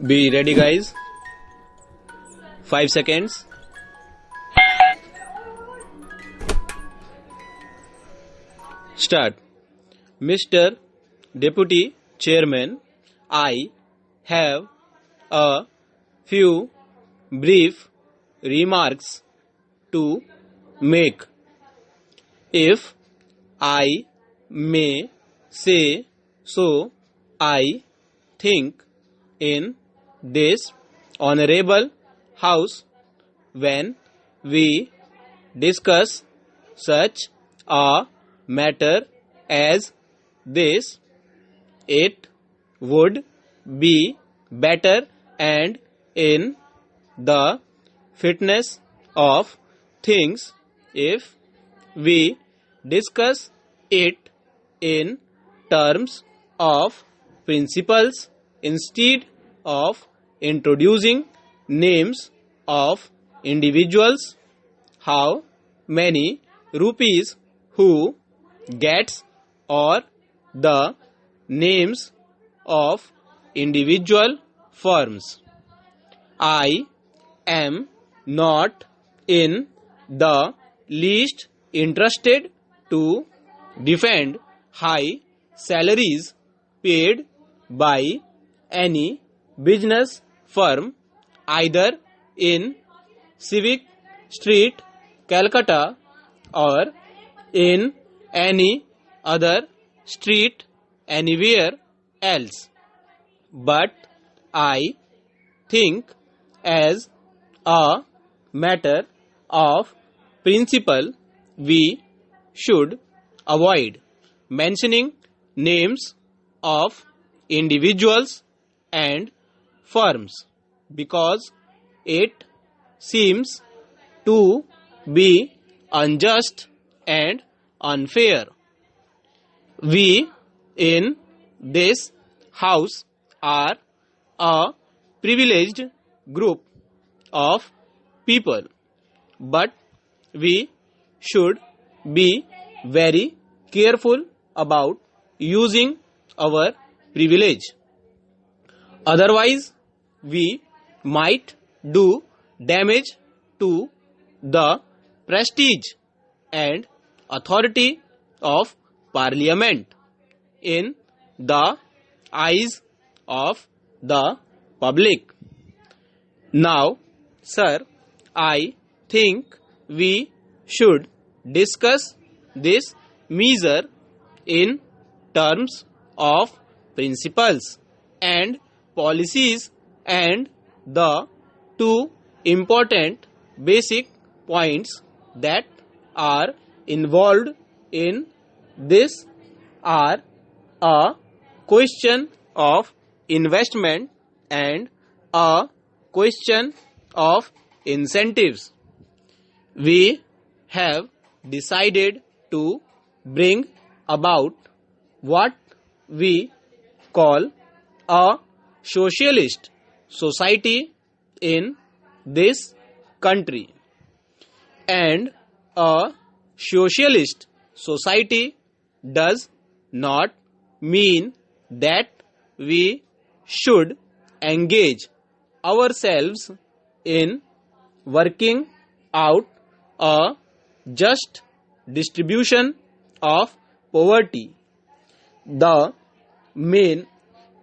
Be ready, guys. 5 seconds. Start. Mr. Deputy Chairman, I have a few brief remarks to make. If I may say so, I think in this honorable house, when we discuss such a matter as this, it would be better and in the fitness of things if we discuss it in terms of principles instead of introducing names of individuals. How many rupees, who gets, or the names of individual firms. I am not in the least interested to defend high salaries paid by any business firm either in Civic Street, Calcutta, or in any other street anywhere else. But I think as a matter of principle, we should avoid mentioning names of individuals and firms because it seems to be unjust and unfair. We in this house are a privileged group of people, but we should be very careful about using our privilege. Otherwise, we might do damage to the prestige and authority of Parliament in the eyes of the public. Now, sir, I think we should discuss this measure in terms of principles and policies, and the two important basic points that are involved in this are a question of investment and a question of incentives. We have decided to bring about what we call a socialist society in this country. And a socialist society does not mean that we should engage ourselves in working out a just distribution of poverty. The main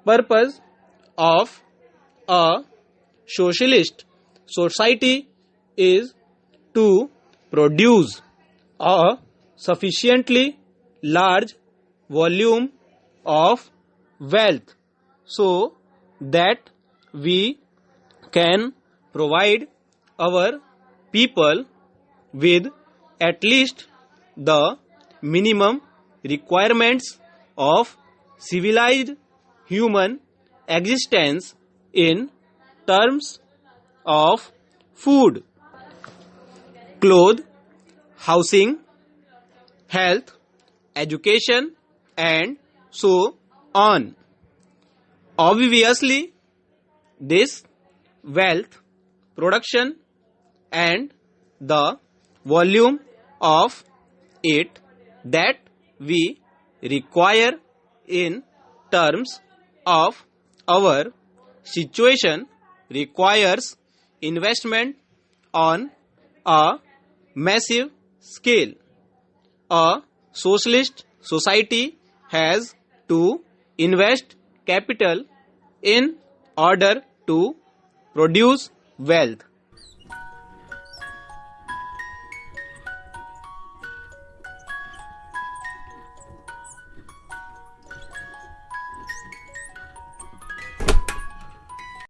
purpose of a socialist society is to produce a sufficiently large volume of wealth so that we can provide our people with at least the minimum requirements of civilized human existence in terms of food, clothes, housing, health, education, and so on. Obviously, this wealth production and the volume of it that we require in terms of our situation requires investment on a massive scale. A socialist society has to invest capital in order to produce wealth.